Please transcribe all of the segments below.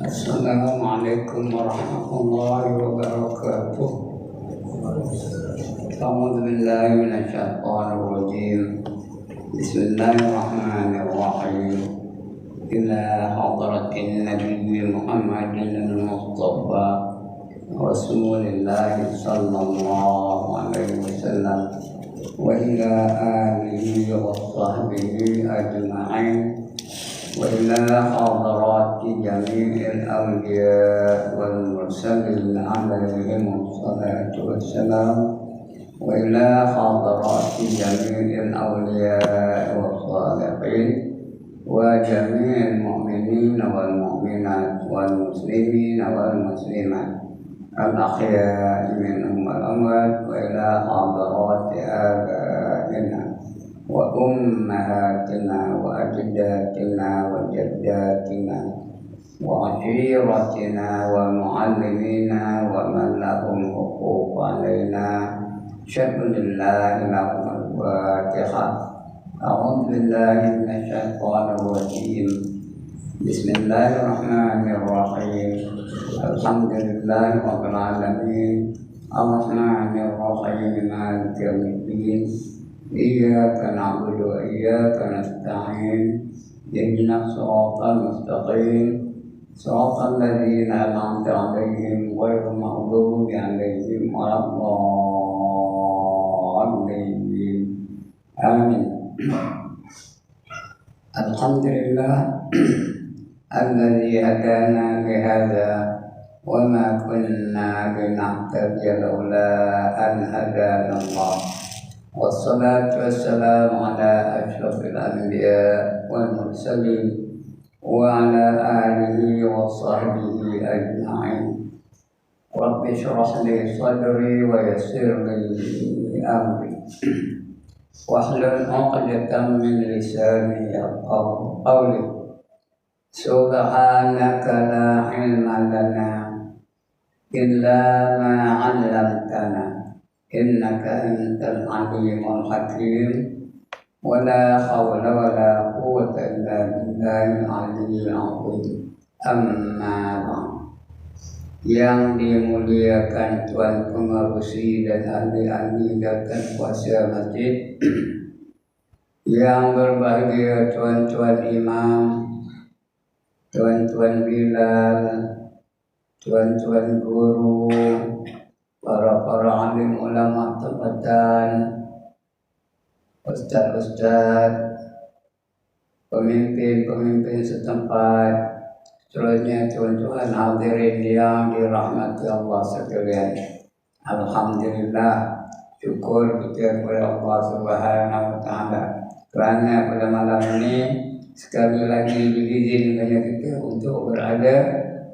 Assalamualaikum warahmatullahi wabarakatuh. A'udzu billahi minasyaitonir rajim. Bismillahirrahmanirrahim. Ila hadratin Nabi Muhammadin al-Mustafa Rasulullah sallallahu alaihi wasallam wa ila alihi wa sahbihi ajma'in. وإلى حضرات جميع الأولياء والمرسلين عليهم الصلاة والسلام وإلى حضرات جميع الأولياء والصالحين وجميع المؤمنين والمؤمنات والمسلمين والمسلمات الأحياء منهم والأموات وإلى حضرات آبائنا وأمهاتنا وأجدادنا وجداتنا وعشيرتنا ومعلمينا ومن لهم حقوق علينا شكر الله لهم الفاتحة. أعوذ بالله من الشيطان الرجيم. بسم الله الرحمن الرحيم. الحمد لله رب العالمين الرحمن الرحيم مالك يوم الدين إياك نعبد وإياك نستعين اهدنا الصراط المستقيم صراط الذين أنعمت عليهم غير المغضوب عليهم ولا الضالين آمين. الحمد لله الذي هدانا لهذا وما كنا لنهتدي لولا أن هدانا الله والصلاة والسلام على أشرف الأنبياء والمرسلين وعلى آله وصحبه أجمعين. رب اشرح لي صدري ويسر لي أمري واحلل عقدة من لساني يفقهوا قولي. سبحانك لا علم لنا إلا ما علمتنا إنك أنت العليم الحكيم ولا حول ولا قوة إلا بالله العلي العظيم. Amma ba'd. Yang dimuliakan Tuan Pengerusi dan ahli-ahli dan kuasa masjid, yang berbahagia tuan-tuan imam, tuan-tuan bilal, tuan-tuan guru, para alim ulama tempatan, ustaz-ustaz, pemimpin setempat, seterusnya tuan-tuan hadirin yang dirahmati Allah sekalian. Alhamdulillah, syukur kita kepada Allah Subhanahu wa taala kerana pada malam ini sekali lagi diizinkan kita untuk berada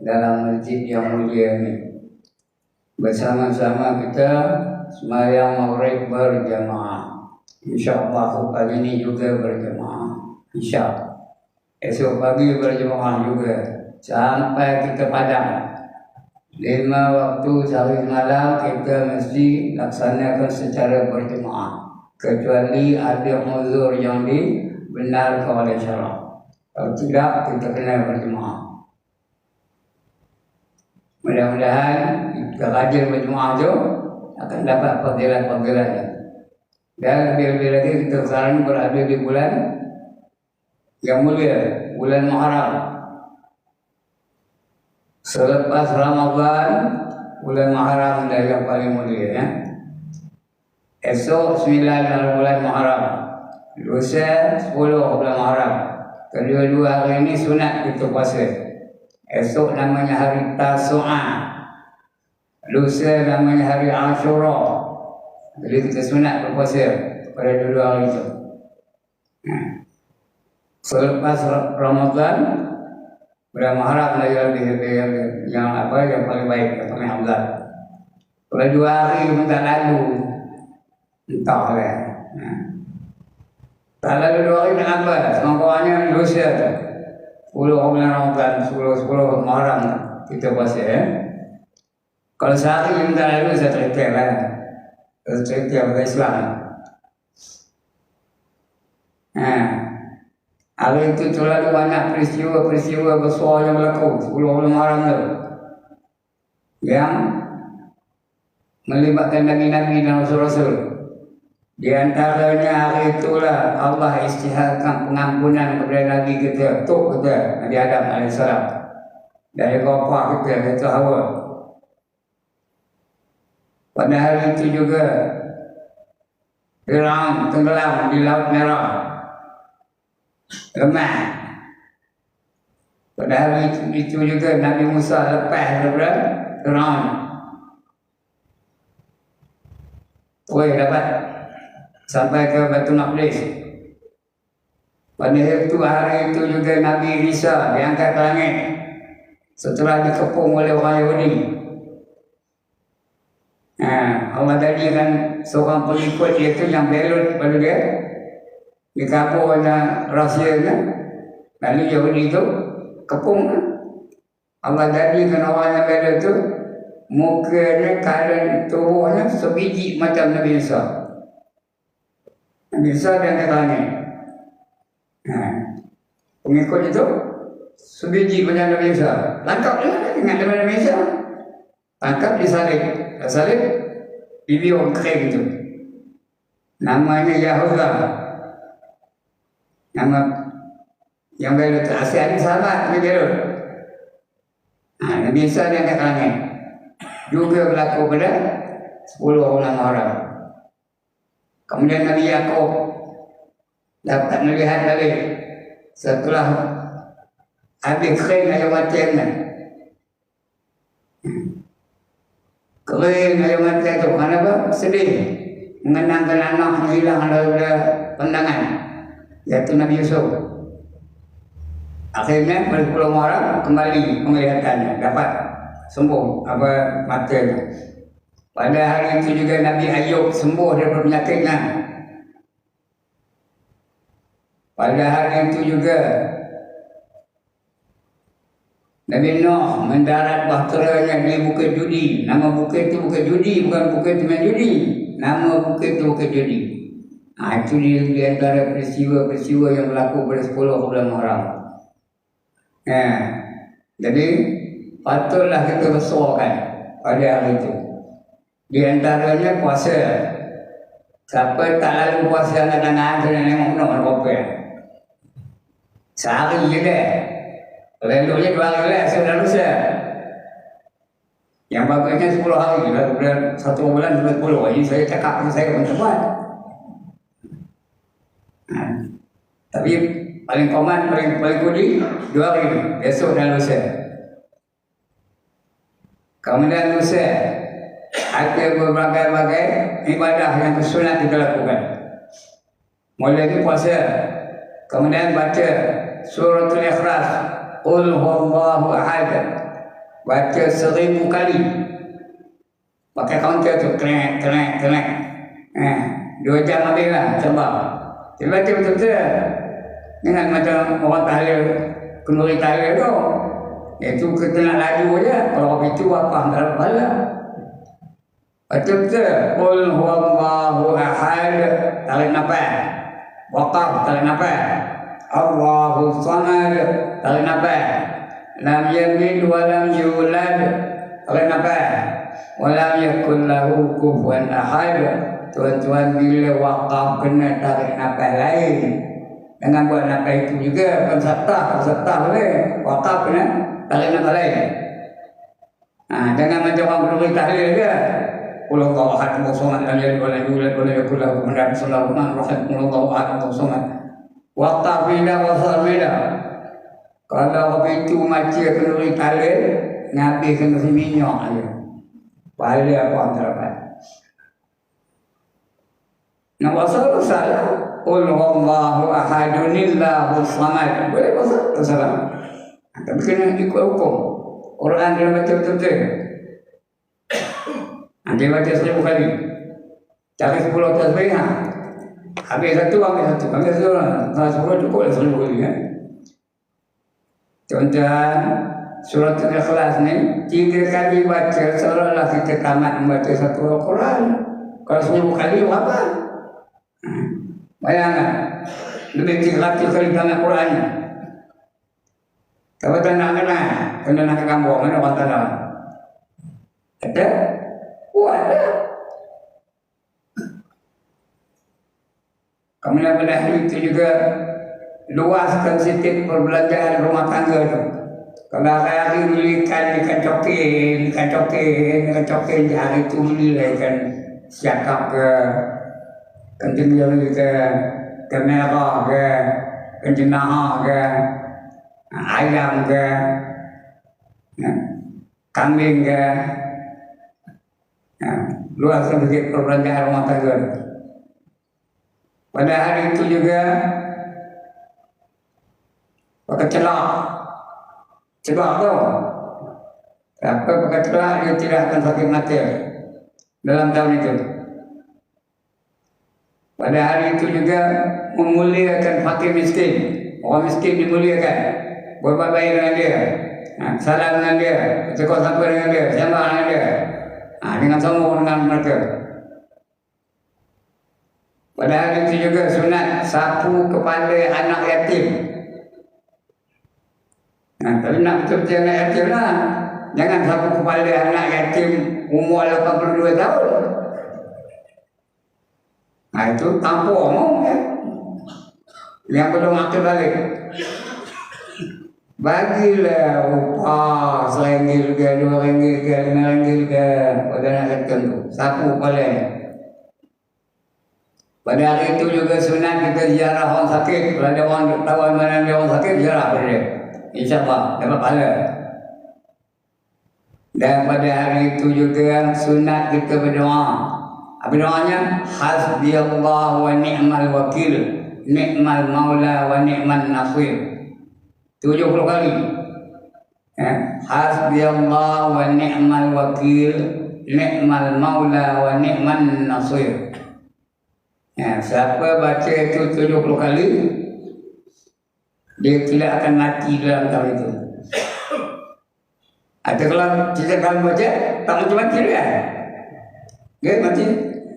dalam masjid yang mulia ini. Bersama-sama kita sembahyang maghrib berjamaah. InsyaAllah kali ini juga berjamaah. InsyaAllah. Esok pagi berjamaah juga. Sampai kita padam. 5 waktu sehari malam kita mesti laksanakan secara berjamaah. Kecuali ada uzur yang dibenarkan oleh syarak. Kalau tidak, kita kena berjamaah. Mudah-mudahan kita rajin berjemaah itu akan dapat fadilah-fadilahnya. Dan lebih-lebih lagi kita sekarang berada di bulan yang mulia, bulan Muharram. Selepas Ramadan, bulan Muharram adalah yang paling mulia. Ya? Esok 9 bulan Muharram, lusa 10 bulan Muharram. Kedua-dua hari ini sunat kita puasa. Esok namanya hari Tasu'ah, lusa namanya hari Ashura. Jadi kita sunat berpuasa pada dua hari itu. Selepas Ramadan Bulan Muharram lagi yang apa yang paling baik, yang paling afdal. Kalau 2 hari minta lalu, entahlah. Tak lalu 2 hari nak apa? Semangkauannya dosa. 10 bulan Ramadan, 10 Muharram kita puasa. Kalau sehari minta lalu saya cerita lah. Saya cerita pada Islam. Hari itu terlalu banyak peristiwa besar yang berlaku 10 bulan Muharram tu, yang melibatkan Nabi-Nabi dan Rasul-Rasul. Di antaranya hari itulah Allah isytiharkan pengampunan kepada Nabi kita, tok kita, Nabi Adam AS, dari bapa kita, iaitu Hawa. Pada hari itu juga Fir'aun tenggelam di Laut Merah, lemah. Pada hari itu juga Nabi Musa lepas daripada Fir'aun, dapat sampai ke Batu Maqdis. Pada hari itu juga Nabi Isa diangkat ke langit setelah dikepung oleh orang Yahudi. Allah jadikan seorang pengikut dia tu yang belut pada dia, dikabur dengan rahsianya. Lalu Yahudi itu kepung. Allah jadikan orang yang belut tu mukanya, keadaan tubuhnya sebiji macam Nabi Isa. Nabi Isa dan katanya, pengikut itu sebiji macam Nabi Isa. Langkap dengan Nabi Isa, tangkap disalib, dibiung kering itu. Namanya Yahuda. Nama yang belut Asyik sahabat Nabi belut. Nabi Isa dan katanya juga berlaku pada 10 bulan Muharram. Kemudian Nabi Yaqub dapat melihat balik setelah habis kering air mata. Kering air mata itu kenapa? Sedih mengenangkan anak yang hilang daripada pandangan, yaitu Nabi Yusuf. Akhirnya pada 10 Muharram kembali penglihatannya, dapat sembuh apa matanya. Pada hari itu juga Nabi Ayub sembuh daripada penyakitnya. Pada hari itu juga Nabi Nuh mendarat bahteranya di Bukit Judi. Nama bukit itu Bukit Judi, bukan Bukit Teman Judi. Nama bukit itu Bukit Judi. Itu di antara peristiwa-peristiwa yang berlaku pada 10 bulan Muharram. Jadi patutlah kita bersuarakan pada hari itu. Di antaranya puasa. Siapa tak lalu puasa kadang-kadang kena nengok kopi. Sehari je dah. Lalunya 2 hari lah sudah lusa. Yang bagusnya 10 hari. Bulan 1 bulan 10. Ini saya cakap saya pun tak buat. Tapi paling common, paling kudi 2 hari. Besok dah lusa. Kemudian lusa ada berbagai-bagai ibadah yang sunat kita lakukan. Mulai dari puasa, kemudian baca suratul Ikhlas, Qul huwallahu ahad, baca 1000 kali. Pakai counter tu, kena. 2 jam habis lah, coba. Baca betul-betul. Dengan macam orang tahlil, kenduri tahlil tu. Itu kena laju je. Kalau itu apa dalam kepala. Betul-betul. Qul huwallahu ahad, tarik nafas. Waqaf, tarik nafas. Allahu samad, tarik nafas. Lam yalid wa lam yulad, tarik nafas. Wa lam yakul lahu kufuwan ahad. Tuan-tuan, bila waqaf kena tarik nafas lain. Dengan buat nafas itu juga peserta boleh. Waqaf kena tarik nafas lain. Jangan macam orang berdiri tahlil je. Qul huwallahu ahad, Allahu samad, lam yalid wa lam yulad wa lam yakul lahu kufuwan ahad. Bismillahirrahmanirrahim. Qul huwallahu ahad, Allahu samad. Waqaf bila wasal bila. Kalau itu macam kenduri tahlil, Nabi kena minyak aja. Pahala apa antara dapat. Nak wasal salah. Qul huwallahu ahadun Allahu samad. Boleh wasal salah. Tapi Tapi kena ikut hukum. Quran dia baca betul-betul. Nanti baca 1000 kali. Cari 10 tasbih. Habis satu, ambil satu. Ambil satu lah. Kalau 10 cukup lah 1000 kali kan. Tuan-tuan, surat Al-Ikhlas ni 3 kali baca seolah-olah kita tamat membaca satu Al-Quran. Kalau 1000 kali berapa? Bayangkan. Lebih 300 kali tamat Quran. Kalau tak nak kena nak ke kampung, mana orang tanah? Ada? Ada. Kemudian pada hari itu juga luaskan sedikit perbelanjaan rumah tangga tu. Kalau hari beli ikan cokin, hari itu beli ikan siakap ke, kencing ke merah ke, kencing nahar ke, ayam ke, kambing ke, luaskan sedikit perbelanjaan rumah tangga. Pada hari itu juga pakai celak tu. Apa pakai celak dia tidak akan sakit mati dalam tahun itu. Pada hari itu juga memuliakan fakir miskin. Orang miskin dimuliakan. Berbuat baik dengan dia. Salam dengan dia. Cakap sapa dengan dia. Sembah dengan dia. Dengan sombong dengan mereka. Pada hari itu juga sunat sapu kepala anak yatim. Tapi nak betul-betul anak yatim lah. Jangan sapu kepala anak yatim umur 82 tahun. Itu tanpa omong ya. Yang belum akil balik. Bagilah upah RM1 ke, RM2 ke, RM5 ke pada anak yatim tu. Sapu kepala. Pada hari itu juga sunat kita ziarah orang sakit. Kalau ada orang tahu mana dia orang sakit, ziarah pada dia. InsyaAllah dapat pahala. Dan pada hari itu juga sunat kita berdoa. Apa doanya? Hasbiyallah wa ni'mal wakil, ni'mal maula wa ni'man nasir. 70 kali. Hasbiyallah wa ni'mal wakil, ni'mal maula wa ni'man nasir. Siapa baca itu 70 kali, dia tidak akan mati dalam tahun itu. Atau kalau kita kalau baca, tak mati dia. Dia mati,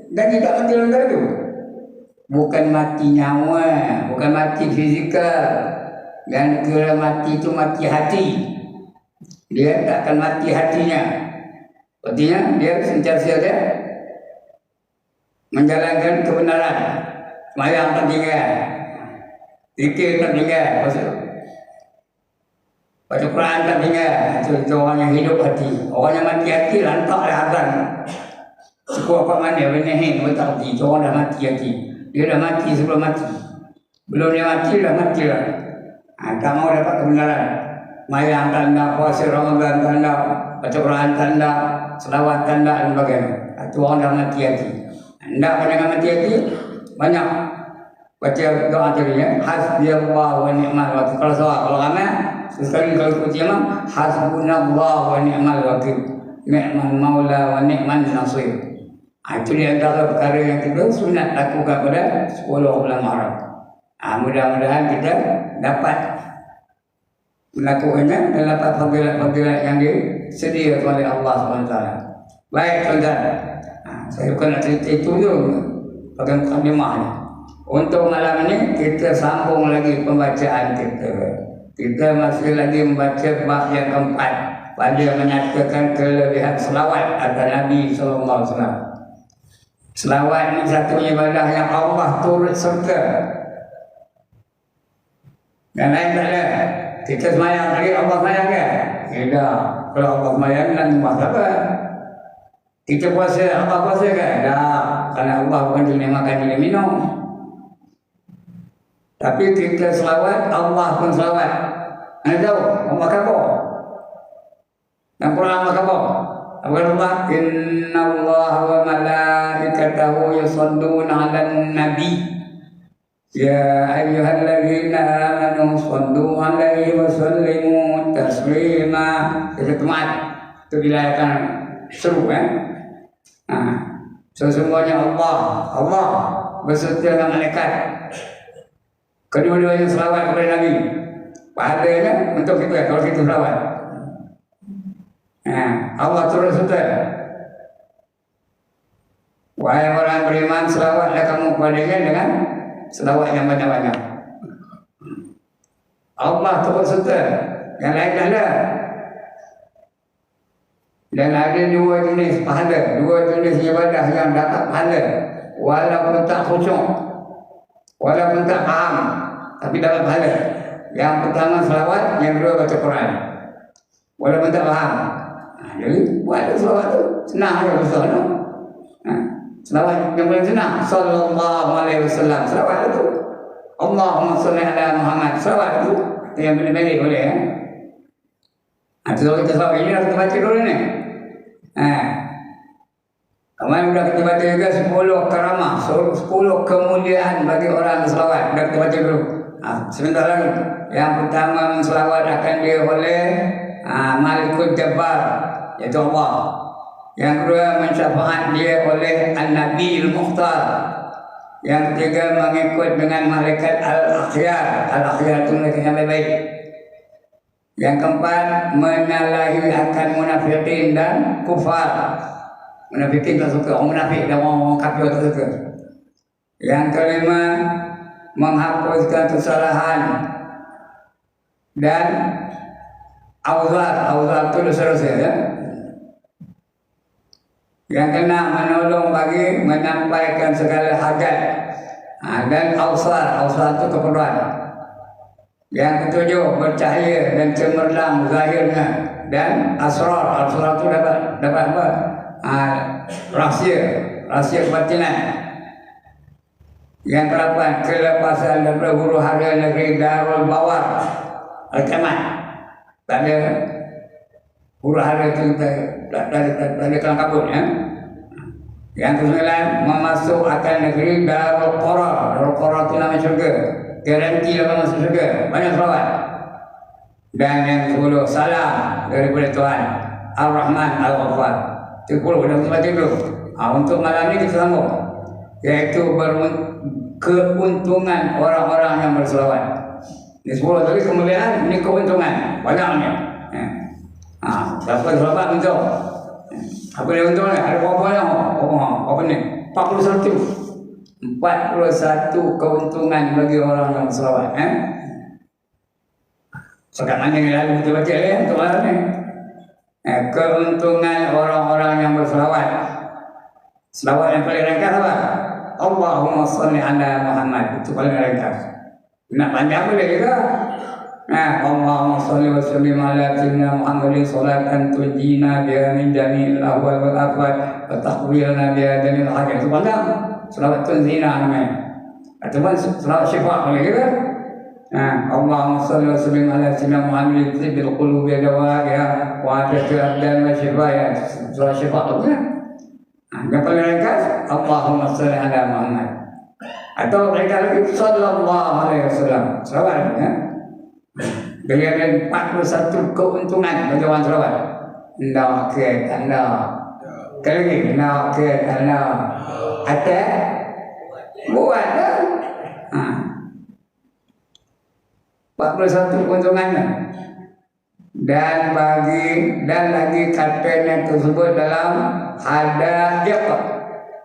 dan tidak mati dalam tahun itu. Bukan mati nyawa, bukan mati fizikal. Dan kalau mati itu mati hati. Dia tak akan mati hatinya. Artinya dia sentiasa dia menjalankan kebenaran. Semayang tak tinggal, zikir tak tinggal, baca Quran tak tinggal. Itu orang yang hidup hati. Orang yang mati hati lantaklah azan. Sekuat mana benahin betul hati. Orang dah mati hati. Dia dah mati sebelum mati. Belum dia mati dah mati lah. Tak mau dapat kebenaran. Semayang tanda, puasa Ramadan tanda, baca Quran tanda, selawat tanda dan sebagainya. Itu orang dah mati hati. Hendak jangan mati hati, banyak baca doa tadi ya. Hasbiyallah wa ni'mal wakil. Kalau soal, kalau ramai sekali kalau kunci memang hasbunallah wa ni'mal wakil, ni'mal maula wa ni'man nasir. Itu di antara perkara yang kita sunat lakukan pada 10 bulan Muharram. Mudah-mudahan kita dapat melakukannya dan dapat fadilat-fadilat yang disediakan oleh Allah SWT. Baik tuan-tuan. Saya bukan nak cerita itu je bagian mukadimah ni. Untuk malam ini kita sambung lagi pembacaan kita. Kita masih lagi membaca bab yang keempat pada menyatakan kelebihan selawat atas Nabi SAW. Selawat ini satu ibadah yang Allah turut serta. Yang lain tak ada. Kita semayang lagi Allah semayang ke? Tidak. Kalau Allah semayang dan apa? Kita puasa, apa puasa kan? Dah, kerana Allah bukan jenis makan, jenis minum. Tapi kita selawat, Allah pun selawat. Anda tahu, Allah khabar. Dan Quran Allah khabar. Apa Allah? Inna Allah wa malaikatahu yusalluna ala nabi. Ya ayyuhalladzina amanu sallu alaihi wa sallimu taslima. taslima itu temat itu dilayakan seru sesungguhnya Allah beserta dengan malaikat kedua-duanya selawat kepada Nabi pahalanya untuk kita kalau kita selawat Allah turut serta wahai orang beriman selawatlah kamu kepadanya dengan selawat yang banyak-banyak. Allah turut serta yang lain tak ada. Dan ada dua jenis pahala, dua jenis ibadah yang dapat pahala walaupun tak khusyuk, walaupun tak faham, tapi dapat pahala. Yang pertama selawat, yang kedua baca Quran walaupun tak faham. Jadi buat selawat tu senang aja besar no? Selawat yang paling senang sallallahu alaihi wasallam, selawat tu Allahumma salli ala Muhammad, selawat tu yang benar-benar boleh kalau kita selawat ini dah kita baca dulu ni. Kemarin sudah kita baca juga 10 karamah, 10 kemuliaan bagi orang selawat. Dah kita baca dulu. Sebentar lagi. Yang pertama selawat akan dia oleh Malikul Jabbar, iaitu Allah. Yang kedua mensyafaat dia oleh An-Nabiul Mukhtar. Yang ketiga mengikut dengan malaikat Al-Akhyar. Al-Akhyar itu malaikat yang baik. Yang keempat menyalahi akan munafikin dan kufar. Munafikin tak suka, orang munafik dan orang kafir tak suka. Yang kelima menghapuskan kesalahan dan auzar itu dosa-dosa ya. Yang keenam menolong bagi menyampaikan segala hajat dan ausar itu keperluan. Yang ketujuh bercahaya dan cemerlang zahirnya dan asrar itu dapat apa? Rahsia kebatinan. Yang ke-8 kelepasan daripada huru hara negeri Darul Bawar Al-Kiamat. Tak ada huru hara itu tak ada kelang kabut ya. Yang ke-9 memasuk akan negeri Darul Qarar. Darul Qarar itu nama syurga, garanti akan masuk syurga. Banyak selawat. Dan yang ke-10 salam daripada Tuhan Ar-Rahman Al-Ghaffar. Itu 10 dah kita baca dulu. Untuk malam ni kita sambung, iaitu keuntungan orang-orang yang berselawat. Ini 10 tadi kemuliaan, ini keuntungan banyaknya. Dapat selawat untung. Apa dia untungnya? Ada berapa apa ni? 41 keuntungan bagi orang yang berselawat. Sekarang mana yang lalu kita baca untuk malam ni. Keuntungan orang-orang yang berselawat. Selawat yang paling ringkas apa? Allahumma salli ala Muhammad. Itu paling ringkas. Nak panjang boleh juga. Allahumma salli wa sallim ala sayyidina Muhammadin salatan tunjina biha min jami'il ahwal wal afat wa tahwilna biha jamil hajat. Itu panjang. Selawat tunjina namanya. Ataupun selawat syifa boleh juga. Allahumma salli wa sallim ala sayyidina Muhammadin tibbil qulubi dawa'iha wa afiatil abdan wa shifaiha. Selawat syifa tu kan. Yang paling ringkas Allahumma salli ala Muhammad. Atau ringkas lagi sallallahu alaihi wasallam. Selawat ya. Dengan 41 keuntungan bagi orang selawat. Nak ke anda. Kali lagi nak ke anda. Ada buat dah. 41 keuntungannya. Dan lagi katanya tersebut dalam Hadaiq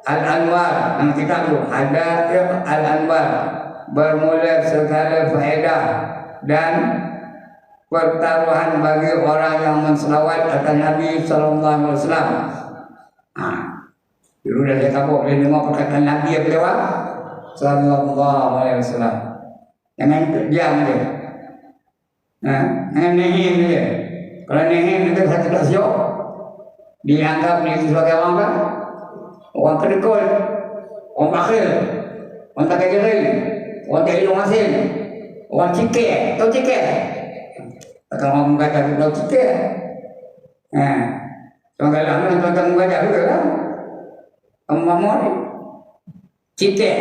Al-Anwar. Nama kitab tu Hadaiq Al-Anwar, bermula segala faedah dan pertaruhan bagi orang yang menselawat akan Nabi sallallahu alaihi wasallam. Dulu dah saya kabur dia dengar perkataan Nabi yang lewat sallallahu alaihi wasallam. Jangan diam dia. Jangan nehim dia. Kalau nehim dia satu tak siap, dianggap dia sebagai orang apa? Orang kedekut, orang bakhil, orang tak kejari, orang tak hidung asin, orang cikir, tahu cikir? Takkan orang mengajak tahu cikir. Soalnya kalau orang mengajak juga kan? Kamu mamu ni? Cikir.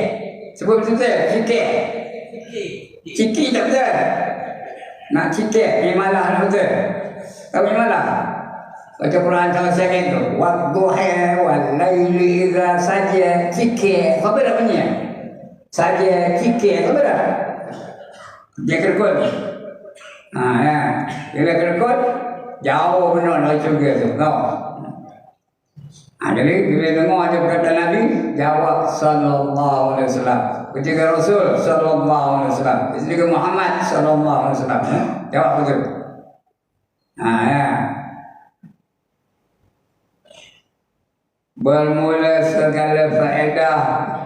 Sebut betul-betul, cikir. Cikir tak betul. Nak cikir, ni malah nak betul. Tahu mana? Baca Quran kalau saya itu. Wadduha wal laili idza saja fikir. Apa namanya? Saja fikir. Apa dah? Dia kerkut. Ya. Dia kerkut. Jauh benar nak juga tu. Tahu? Jadi bila dengar ada kata Nabi, jawab sallallahu alaihi wasallam. Ketika Rasul sallallahu alaihi wasallam, ketika Muhammad sallallahu alaihi wasallam, jawab betul. Ya. Bermula segala faedah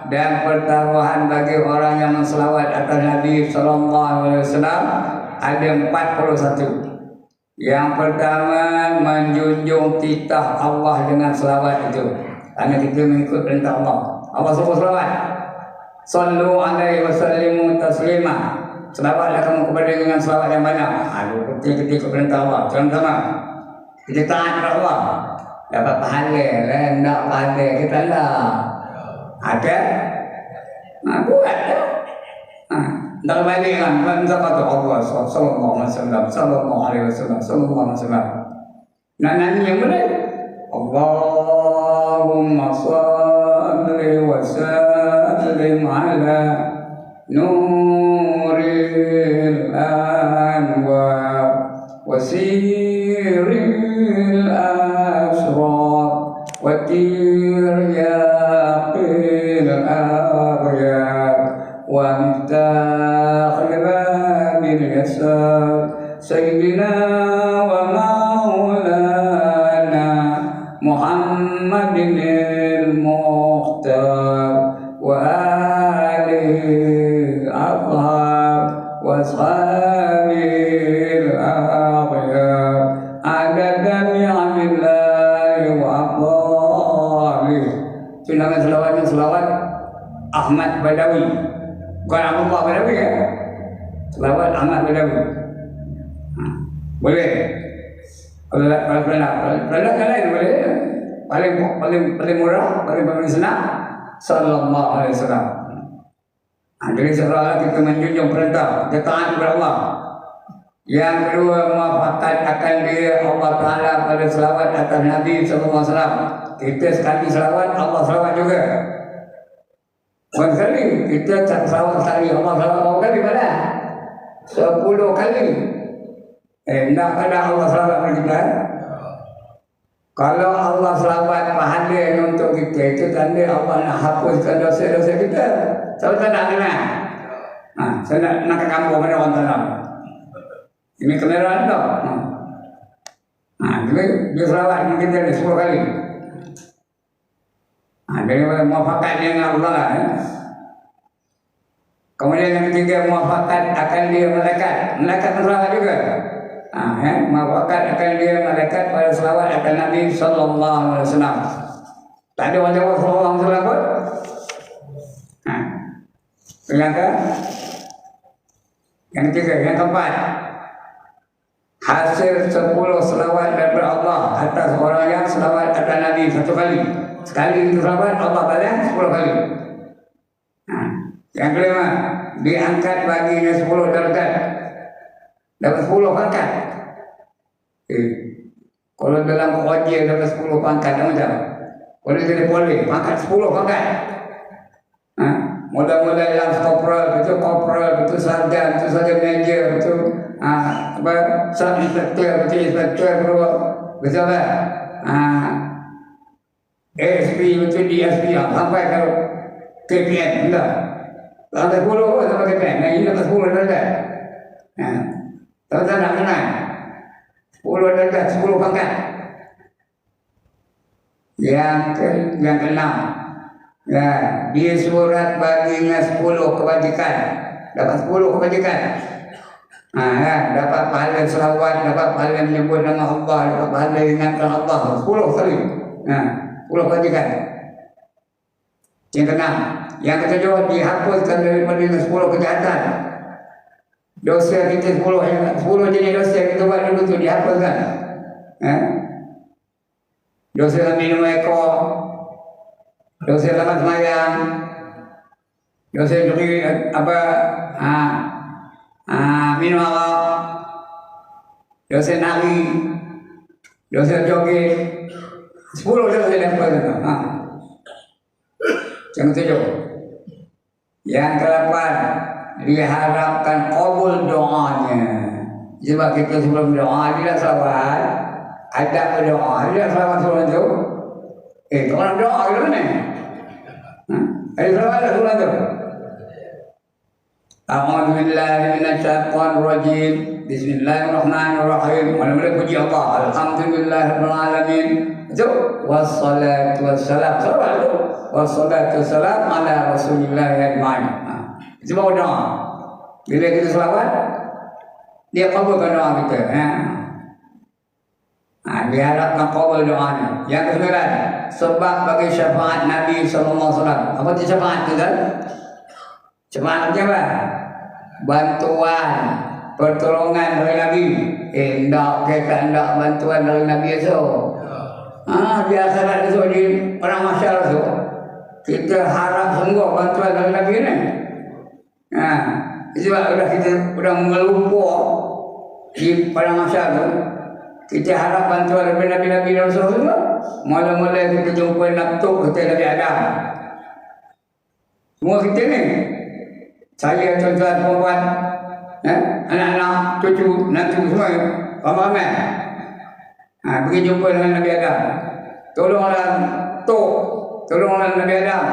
dan pertaruhan bagi orang yang menselawat atas Nabi sallallahu alaihi wasallam ada 41. Yang pertama, menjunjung titah Allah dengan selawat itu. Karena kita mengikut perintah Allah. Allah suruh selawat. Sallu alaihi wa sallimu taslima. Selawatlah kamu kepada dengan selawat yang banyak. Kita ikut perintah Allah. Contohnya, kita taat kepada Allah. Dapat pahala. Tidak pahala. Kita tak. Ada? Buat. Dalam balik kan, kata Allah sallallahu alaihi wasallam, sallallahu alaihi wasallam, sallallahu alaihi wasallam. Nanya yang mana? Allahumma salli wa sallim ala nuril anwar wa siril asrar wa tiryaqil aghyar wa Sayyidina wa maulana Muhammadin al-Mukhtar wa alihi al-Athhar wa ashabihi al-akhyar adada ni'amillahi wa afdalih. Itu nama selawatnya selawat Ahmad Badawi, bukan Abdullah Badawi ya. Selawat Ahmad Badawi. Boleh. Kalau pernah lain boleh. Paling murah, paling senang. Sallallahu alaihi wasallam. Jadi seolah kita menjunjung perintah, kita taat kepada Allah. Yang kedua, muafakat akan dia Allah Taala pada selawat atas Nabi sallallahu alaihi wasallam. Kita sekali selawat, Allah selawat juga. Sekali kita selawat sekali, Allah selawat berapa kali pada? 10 kali. Tidak ada Allah selawat pada kita. Kalau Allah selawat pahala untuk kita, itu tanda Allah nak hapuskan dosa-dosa kita. Saya tak kena. Saya nak ke kampung pada orang tanam. Ini kendaraan tak? Jadi dia selawat kita ni 10 kali. Jadi muafakat dengan Allah lah. Kemudian yang ketiga, muafakat akan dia malaikat. Malaikat selawat juga. Muafakat akan dia malaikat pada selawat akan Nabi sallallahu alaihi wasallam. Tak ada orang jawab sallallahu alaihi wasallam pun. Yang ketiga, yang keempat, hasil 10 selawat daripada Allah atas orang yang selawat atas Nabi 1 kali. Sekali itu selawat, Allah balas 10 kali. Yang kelima, diangkat baginya 10 darjat. Dapat 10 pangkat. Kalau dalam kerja dapat 10 pangkat, macam kalau jadi boleh, pangkat 10 pangkat. Mula-mula yang kopral, itu sarjan, itu sarjan manager, itu sub inspector, itu inspector, betul tak? ASP, itu DSP, sampai ke KPN, enggak? Sampai 10 sampai KPN, yang ini dapat 10 darjat. Tahu tak nak kenal? 10 darjat, 10 pangkat. Yang keenam, dia surat baginya 10 kebajikan. Dapat 10 kebajikan. Dapat pahala selawat, dapat pahala menyebut nama Allah, dapat pahala ingatkan Allah. 10 kali. 10 kebajikan. Yang keenam. Yang ketujuh, dihapuskan daripada 10 kejahatan. Dosa kita 10 jenis dosa kita buat dulu tu dihapuskan. Dosa minum ekor, dosa lamat semayang, dosa curi minum arak, dosa nari, Dosa joget 10 dosa lepas itu. Yang ketujuh. Yang ke-8, diharapkan kabul doanya. Sebab kita sebelum doa dia selawat, ada berdoa, dia selawat sebelum itu. Kalau doa ke mana? Ada selawat sebelum itu. A'udzu billahi minasyaitonir rajim. Bismillahirrahmanirrahim. Mana-mana puji Allah. Alhamdulillahirabbil alamin. Itu wassalatu wassalam. Salawat itu. Wassalatu wassalam ala Rasulillah ajma'in. Itu baru doa. Bila kita selawat, dia kabulkan doa kita. Diharapkan kabul doanya. Yang ke-9, sebab bagi syafaat Nabi sallallahu alaihi wasallam. Apa itu syafaat itu kan? Syafaat apa? Bantuan, pertolongan dari Nabi. Kita hendak bantuan dari Nabi itu. Biasa itu di perang masyarakat itu. Kita harap sungguh bantuan dari Nabi ini. Sebab kita melumpur di perang masyarakat itu. Kita harap bantuan dari Nabi-Nabi Rasulullah. Mula-mula kita jumpa Nabtuk, kita Nabi Adam. Semua kita ni. Saya tuan-tuan perempuan, anak-anak, cucu, nanti semua, ramai-ramai. Pergi jumpa dengan Nabi Adam. Tolonglah Tok, tolonglah Nabi Adam.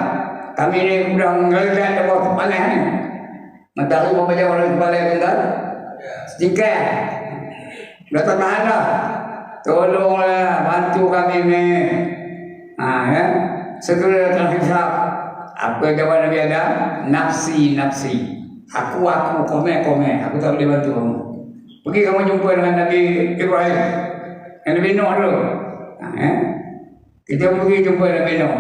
Kami ni sudah menggeledah di bawah panas ni. Matahari membaca orang kepala yang tinggal. Sedikit. Dah tak tahan dah. Tolonglah bantu kami ni. Segera datang hisab. Apa jawab Nabi Adam? Nafsi. Aku, komen. Aku tak boleh bantu kamu. Pergi kamu jumpa dengan Nabi Ibrahim. Nabi Nuh dulu. Kita pergi jumpa Nabi Nuh.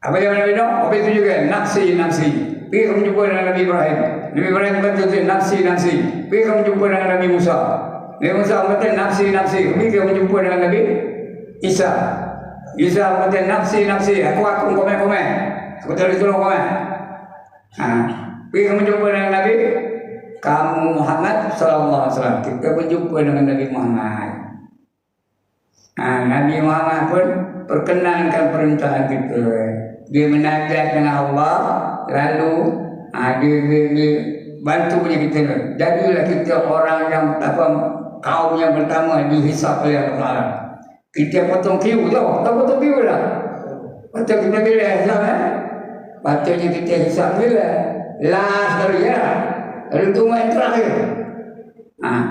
Apa jawab Nabi Nuh? Apa itu juga? Nafsi. Pergi kamu jumpa dengan Nabi Ibrahim. Nabi Ibrahim kata nafsi. Pergi kamu jumpa dengan Nabi Musa. Nabi Musa kata nafsi. Pergi kamu jumpa dengan Nabi Isa. Isa kata nafsi. Aku komen. Aku tak boleh tolong komen. Pergi kamu jumpa dengan Nabi kamu Muhammad sallallahu alaihi wasallam. Kita berjumpa dengan Nabi Muhammad. Nabi Muhammad pun perkenankan perintah kita. Dia menajat dengan Allah, lalu dia bantu punya kita. Jadilah kita orang yang kaum yang pertama dihisap oleh Allah. Kita potong kiu tau, tak potong kiu lah. Patut kita bila hisap patutnya kita hisap bila last kali ya. Lalu tunggu yang terakhir.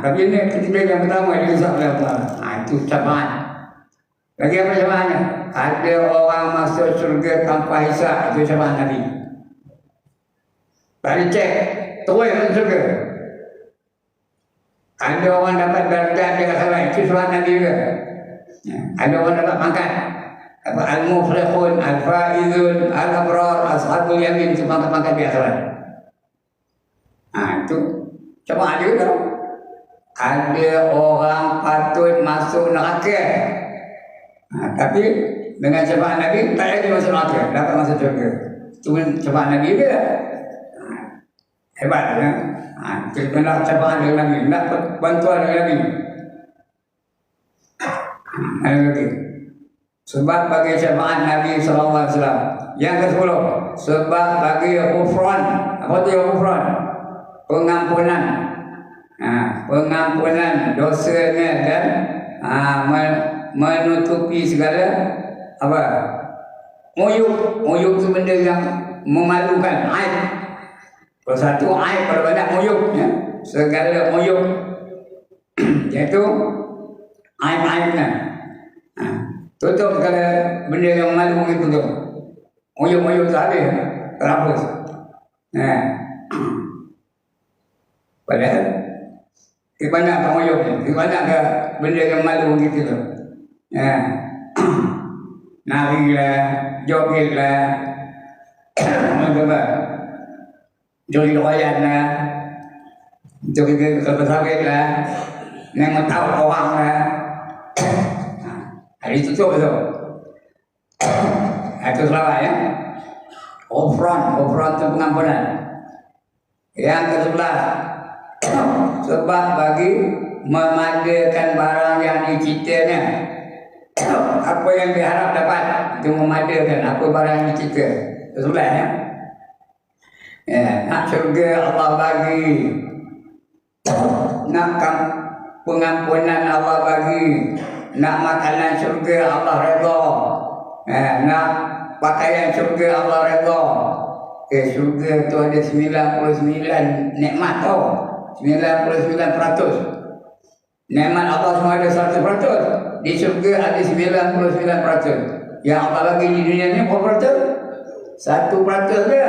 Tapi ini ketika yang pertama dihisap oleh Allah. Itu syafaat. Lagi apa syafaatnya? Ada orang masuk surga tanpa hisap. Itu syafaat Nabi. Tadi cek, terus masuk surga. Ada orang dapat darjat dengan salah. Itu syafaat Nabi juga. Ada orang dapat pangkat. Al-Muflihun, Al-Faizun, Al-Abrar, Ashabul Yamin. Itu pangkat-pangkat biasa. Itu syafaat juga. Ada orang patut masuk neraka. Tapi dengan syafaat Nabi tak ada masuk neraka, dapat masuk syurga. Cuma syafaat Nabi juga. Hebat ya. Kita nak syafaat dengan Nabi, nak bantuan dengan Nabi. Lagi. Sebab bagi syafaat Nabi sallallahu alaihi wasallam. Yang ke-10, sebab bagi ghufran. Apa tu ghufran? Pengampunan. Pengampunan dosanya dan menutupi segala apa? Uyub itu benda yang memalukan, aib. Kalau satu aib, kalau banyak uyub, ya. Segala uyub, iaitu aib-aibnya. Tutup segala benda yang malu itu tu. Uyub-uyub tak habis, terhapus. Padahal di banyak uyub ni, di banyak benda yang malu gitu tu. Narilah, jogetlah, joget royan lah, joget bersawit lah, nengok tahu orang lah. Hari tutup tu. Itu selawat ya. Ghufran tu pengampunan. Yang ke-11, sebab bagi memadakan barang yang diciptanya. Apa yang diharap dapat itu memadakan apa barang yang dicipta. Betul ya? Nak syurga Allah bagi, nak pengampunan Allah bagi, nak makanan syurga Allah redha, nak pakaian syurga Allah redha. Syurga tu ada 99 nikmat tau. 99%. Nikmat Allah semua ada 100%. Di syurga ada 99%. Yang Allah bagi di dunia ni berapa persen? 1% je.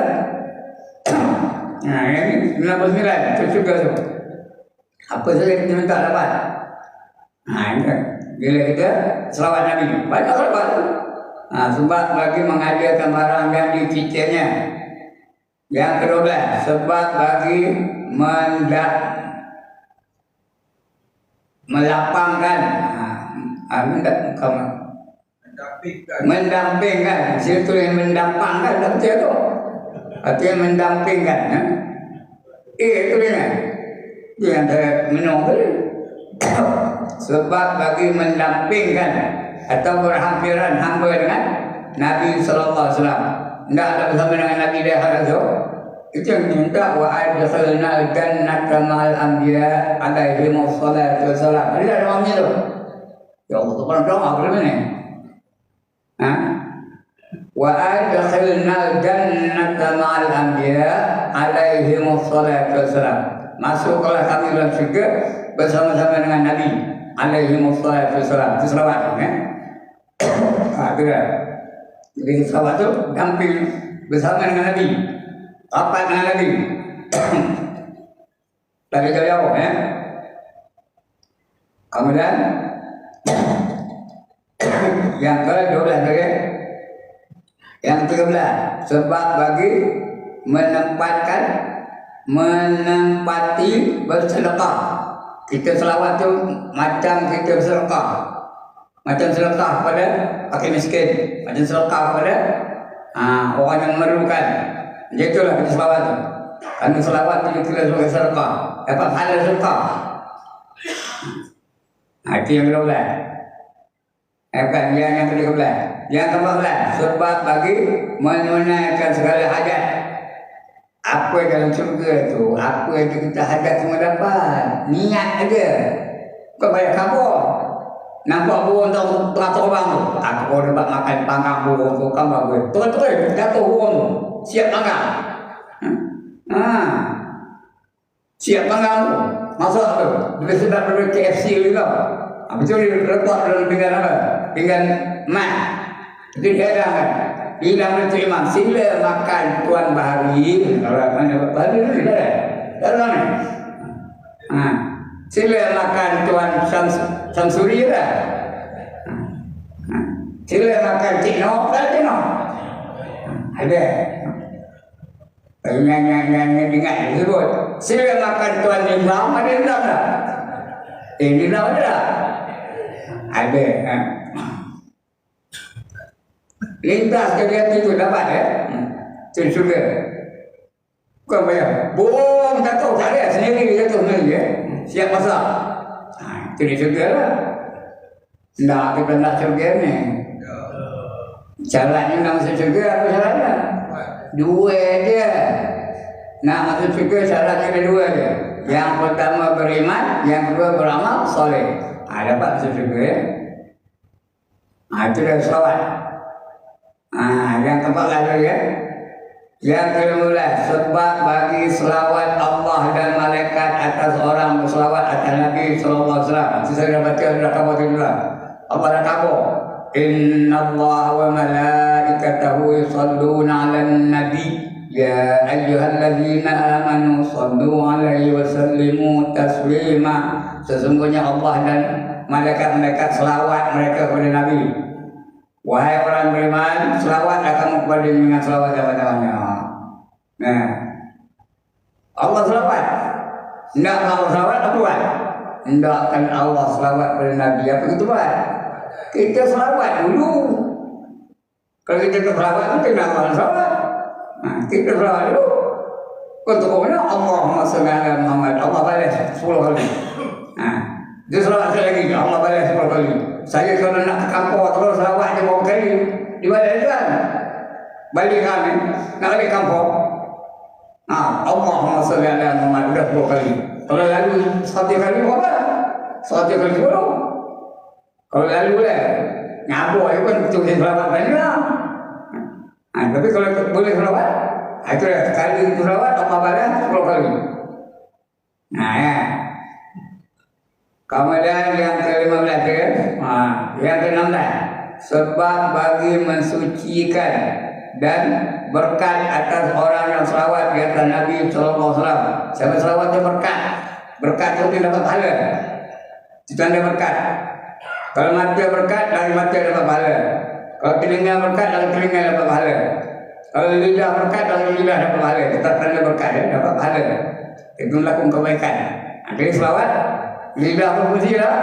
Ini 99 itu syurga tu. Apa saja kita minta dapat. Ini bila kita selawat Nabi, banyak selawat tu. Sebab bagi mengadakan barang yang diciptanya. Yang kedua, sebab bagi melapangkan, mendampingkan, situ yang mendampingkan, tak betul tu. Artinya mendampingkan. Itu dia. Dia ada minum tadi. Sebab bagi mendampingkan atau berhampiran hamba dengan Nabi sallallahu alaihi wasallam. Tidak ada bersama dengan Nabi di akhirat itu. Itu yang diminta wa adkhalna al-jannata ma'al anbiya alaihi wassalatu wassalam. Ini ada namanya tu. Ya Allah, orang doa apa ni? Wa adkhalna al-jannata ma'al anbiya alaihi wassalatu wassalam. Masuklah kami dalam syurga bersama-sama dengan Nabi alaihi wassalatu wassalam. Itu selawat ya. Itu dah. Jadi sahabat tu damping bersama dengan Nabi, rapat dengan Nabi. Lagi jauh ya. Kemudian yang ke-12 lagi, yang ke-13 sebab bagi menempati bersedekah. Kita selawat tu macam kita bersedekah. Macam sedekah kepada fakir miskin, macam sedekah kepada orang yang memerlukan. Itulah kita selawat tu. Kami selawat tu kita sebagai sedekah, dapat pahala sedekah. Itu yang ke-12. Bukan yang ke-13. Yang ke-14 sebab bagi menunaikan segala hajat. Apa dalam syurga tu, apa yang kita hajat semua dapat. Niat aja. Bukan banyak kabur. Nampak burung tu terbang tu. Aku dapat makan panggang burung tu kan bagus. Terus jatuh burung tu. Siap panggang. Siap panggang tu. Masuk tu. Dia sedap dari KFC juga. Betul dia letak dalam pinggan apa? Pinggan mat. Itu dia dah kan. Bilang itu imam, sila makan Tuan Bahari. Kalau mana Bahari tu dah. Dalam ni. Sila makan Tuan Samsuri dah. Sila makan Cik Noh, dah Cik Noh. Ada. Yang dengar disebut. Sila makan Tuan Nizam, ada Nizam dah. Nizam ada dah. Ada. Lintas kegiatan itu dapat ya. Itu juga. Bukan bayar. Bohong tak tahu, tak ada. Sendiri dia jatuh sendiri ya. Siap masak. Itu dia syurga lah. Tak, kita nak syurga ni. Syaratnya nak masuk syurga, apa syaratnya? Dua dia. Nak masuk syurga syaratnya ada dua dia. Yang pertama beriman, yang kedua beramal soleh. Dapat masuk syurga ya. Itu dah selawat. Yang keempat lagi ya. Yang ke-15 sebab bagi selawat Allah dan malaikat atas orang berselawat atas Nabi sallallahu alaihi wasallam. Saya dah baca dah khabar juga. Allah dah khabar. Innallaha wa malaikatahu yusalluna 'alan nabi ya ayyuhalladzina amanu sallu 'alaihi wa sallimu taslima. Sesungguhnya Allah dan malaikat-malaikat selawat mereka kepada Nabi. Wahai orang beriman, selawat kamu kepada dengan selawat zaman-zamannya. Nah, Allah selawat. Tidak Allah selawat, apa buat? Hendakkan Allah selawat kepada Nabi. Apa itu buat? Kita selawat dulu. Kalau kita selawat, kita nak Allah selawat. Kita selawat dulu. Untuk mana Allahumma salli ala Muhammad. Allah balas 10 kali. Dia selawat sekali lagi, Allah balas 10 kali. Saya kalau nak ke kampung terus selawat je berapa kali, dibalas kan? Balik kami, nak balik kampung. Allahumma salli ala Muhammad sudah 10 kali. Kalau lalu 1 kali berapa? 1 kali 10. Kalau lalu lah, ngabuk itu kan betul selawat banyak lah. Tapi kalau boleh selawat, itu dah sekali selawat Allah balas 10 kali. Ya. Kemudian yang ke-15 ya. Yang ke-16, sebab bagi mensucikan dan berkat atas orang yang selawat di atas Nabi sallallahu alaihi wasallam. Siapa selawat dia berkat. Berkat itu dia dapat pahala. Itu tanda berkat. Kalau mata berkat, dari mata dapat pahala. Kalau telinga berkat, dari telinga dapat pahala. Kalau lidah berkat, dari lidah dapat pahala. Kita tanda berkat ya, dapat pahala. Itu melakukan kebaikan. Jadi selawat, lidah berfungsi lah.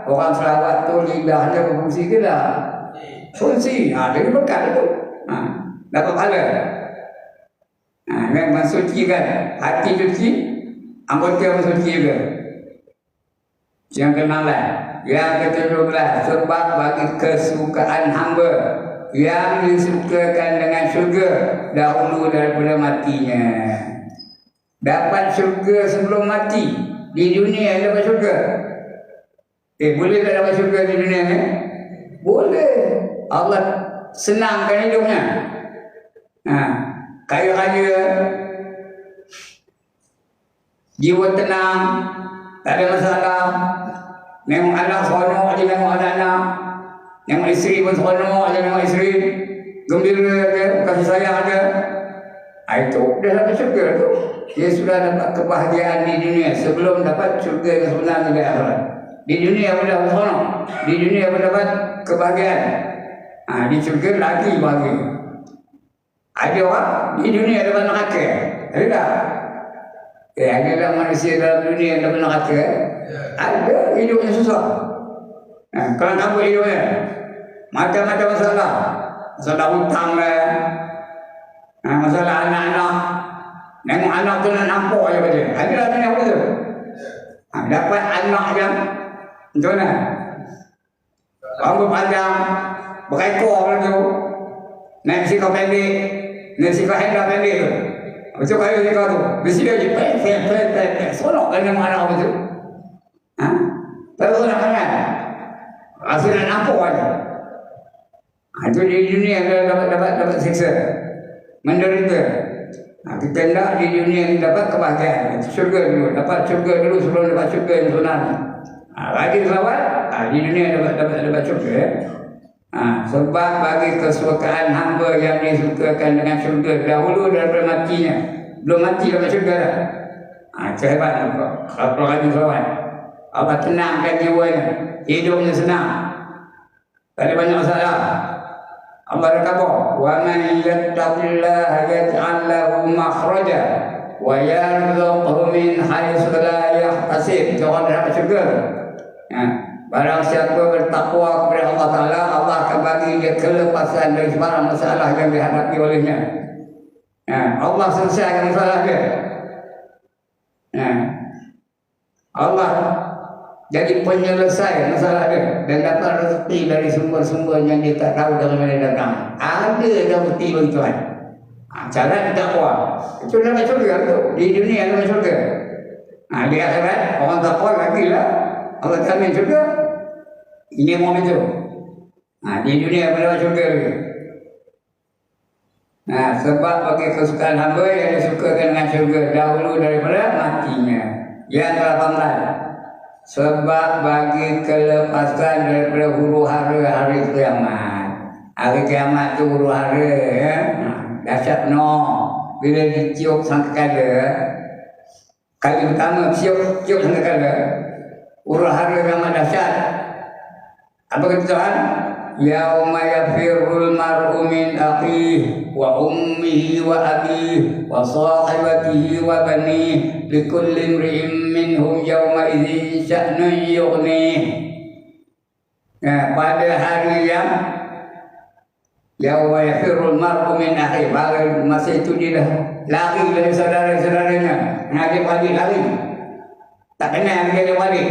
Orang selawat tu lidahnya berfungsi ke tak? Fungsi. Jadi berkat itu. Dapat pahala. Yang mensucikan hati suci, anggota mensuci juga. Yang ke-16, yang ke-17, sebab bagi kesukaan hamba yang disukakan dengan syurga dahulu daripada matinya. Dapat syurga sebelum mati. Di dunia dapat syurga. Boleh tak dapat syurga di dunia ni? Boleh. Allah senangkan hidupnya. Kaya raya, jiwa tenang, tak ada masalah. Nengok anak seronok aja, nengok anak-anak. Nengok isteri pun seronok aja, nengok isteri. Gembira ada, kasih sayang ada. Itu dah dapat syurga tu. Dia sudah dapat kebahagiaan di dunia sebelum dapat syurga yang sebenarnya di akhirat. Di dunia pun dapat seronok, di dunia pun dapat kebahagiaan. Di syurga lagi bahagia. Ada orang di dunia dapat neraka. Ada tak? Ada tak manusia dalam dunia yang dapat neraka? Ada, hidupnya susah. Kalau apa hidupnya? Macam-macam masalah. Masalah hutang lah. Masalah anak-anak. Nengok anak tu nak nampak je pada. Ada tak ni apa tu? Dapat anak je. Macam mana? Rambut panjang. Berekor pula tu. Naik sikap pendek. Naik sikap hendak pendek tu. Macam kayu sikap tu. Besi dia je. Pek. Sonok kan dengan anak apa tu. Tak tahu nak kan? Rasa nak nampak aja. Itu di dunia dapat siksa. Menderita. Kita nak di dunia ini dapat kebahagiaan. Syurga dulu. Dapat syurga dulu sebelum dapat syurga yang sebenarnya. Rajin selawat, di dunia dapat syurga. Sebab bagi kesukaan hamba yang disukakan dengan syurga dahulu daripada matinya. Belum mati dapat syurga dah. Kehebat nampak. Kalau rajin selawat, Allah tenangkan jiwanya. Hidupnya senang. Tak ada banyak masalah. Allah berkata, "Wa man yattaqillaha yaj'al lahu makhraja wa yarzuqhu min haitsu la yahtasib." Jangan dapat syurga. Barang siapa bertakwa kepada Allah Taala, Allah akan bagi dia kelepasan dari sembarang masalah yang dihadapi olehnya. Allah selesaikan masalah dia. Allah jadi penyelesai masalah dia dan dapat rezeki dari sumber-sumber yang dia tak tahu dari mana datang. Ada rezeki bagi Tuhan. Cara takwa. Itu dapat syurga tu. Di dunia dapat syurga. Di akhirat orang takwa lagi lah. Allah jamin syurga. Ini mau itu. Di dunia dapat syurga lagi. Sebab bagi kesukaan hamba yang disukakan dengan syurga dahulu daripada matinya. Yang ke-18, sebab bagi kelepasan daripada huru hara hari kiamat. Hari kiamat tu huru hara ya. Dahsyat penuh. Bila ditiup sangkakala, kali pertama tiup sangkakala, huru hara yang amat dahsyat. Apa kata Tuhan? Yauma yafirrul mar'u min akhihi wa ummihi wa abihi wa sahibatihi wa banihi likulli imri'in minhum yawma idzin sya'nun yughnih. Pada hari yang yauma yafirrul mar'u min akhihi, masa itu dia dah lari dari saudara-saudaranya, ngaji balik lari. Tak kenal dia balik.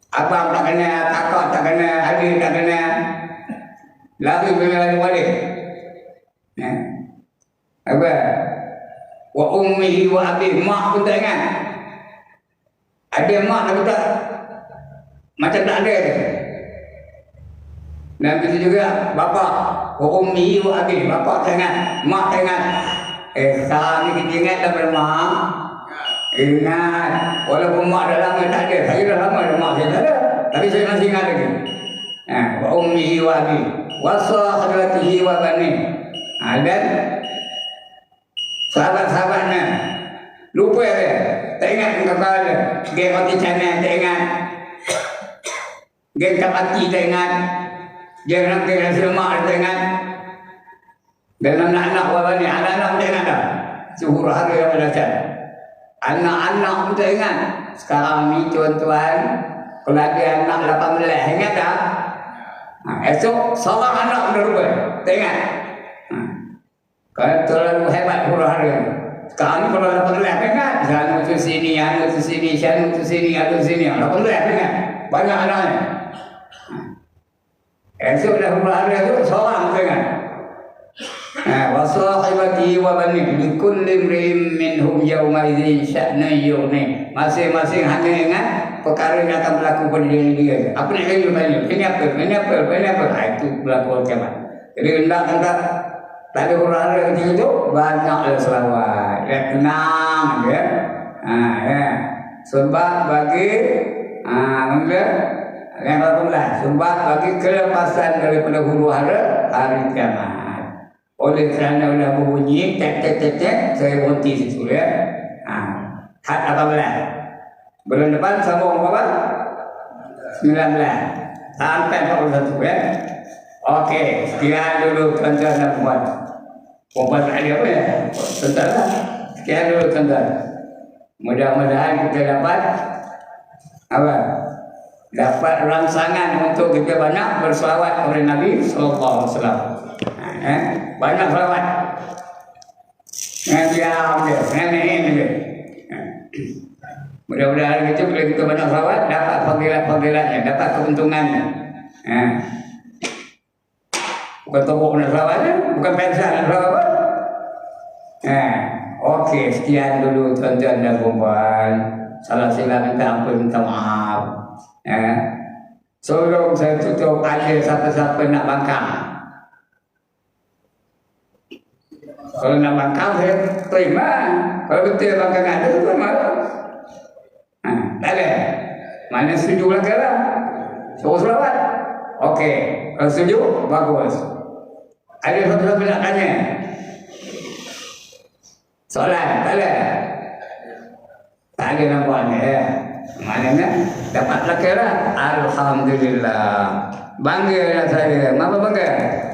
Abang tak kena, kakak tak kena, adik tak kena. Lari pergi balik. Apa? Wa ummihi wa abi, mak pun tak ingat. Ada mak tapi tak, macam tak ada. Dan begitu juga bapa, wa ummihi wa abi, bapa tak ingat, mak tak ingat. Sekarang ni kita ingat daripada mak. Ingat, walaupun mak dah lama tak ada, saya dah lama mak saya tak ada, tapi saya masih ingat lagi. Wa ummihi wa abi, wa sahibatihi wa bani. Dan sahabat-sahabatnya lupa dia, tak ingat kakak dia. Geng roti canai tak ingat, geng kapati tak ingat, geng nasi lemak tak ingat. Dan anak-anak wa bani, anak-anak tak ingat dah. Suhur hari yang belajar. Anak-anak pun tak ingat. Sekarang ni tuan-tuan, kalau ada anak 18, ingat tak? Esok seorang anak pun dah lupa, tak ingat. Kalau terlalu hebat huruf hari. Sekarang ni kalau 18 ingat. Anu tu sini, anu tu sini, anu tu sini, anu tu sini. 18 ingat. Banyak anaknya. Esok dah huruf hari tu, seorang tak ingat. Wa sahibati wa bani likulli imrin minhum yawma idzin sya'nun yughni. Masing-masing hanya ingat perkara yang akan berlaku pada diri dia. Apa nak kata banyak? Ini apa? Ini apa? Ini apa? Itu berlaku kiamat. Jadi hendak kata tak ada hura-hura ketika itu banyaklah selawat. Ya, tenang ya. Ya. Sebab bagi yang 18 sebab bagi kelepasan daripada huru-hara hari kiamat. Oleh kerana dah berbunyi tek tek tek tek, saya berhenti situ ya. Had 18. Bulan depan sambung berapa? 19 sampai 41 ya. Okey, sekian dulu tuan-tuan dan puan. Puan tak ada apa ya? Tuan-tuan lah. Sekian dulu tuan-tuan. Mudah-mudahan kita dapat apa? Dapat rangsangan untuk kita banyak berselawat kepada Nabi sallallahu alaihi wasallam. Banyak selawat. Diam dia, dia. Mudah-mudahan kita bila kita banyak selawat dapat fadilat-fadilatnya, dapat keuntungannya. Bukan topok nak selawat, bukan pensan nak selawat. Okey, sekian dulu tuan-tuan dan puan. Salah silap minta ampun, minta maaf. Sebelum saya tutup, ada siapa-siapa nak bangkang. Kalau nak bangkang saya terima. Kalau betul bangkang ada tu terima. Tak ada. Mana setuju lah kan? Suruh selawat. Okey. Kalau setuju, bagus. Ada satu-satu nak tanya? Soalan? Tak ada? Tak ada nampaknya ya. Maknanya dapat laki lah. Alhamdulillah. Bangga lah saya. Kenapa bangga?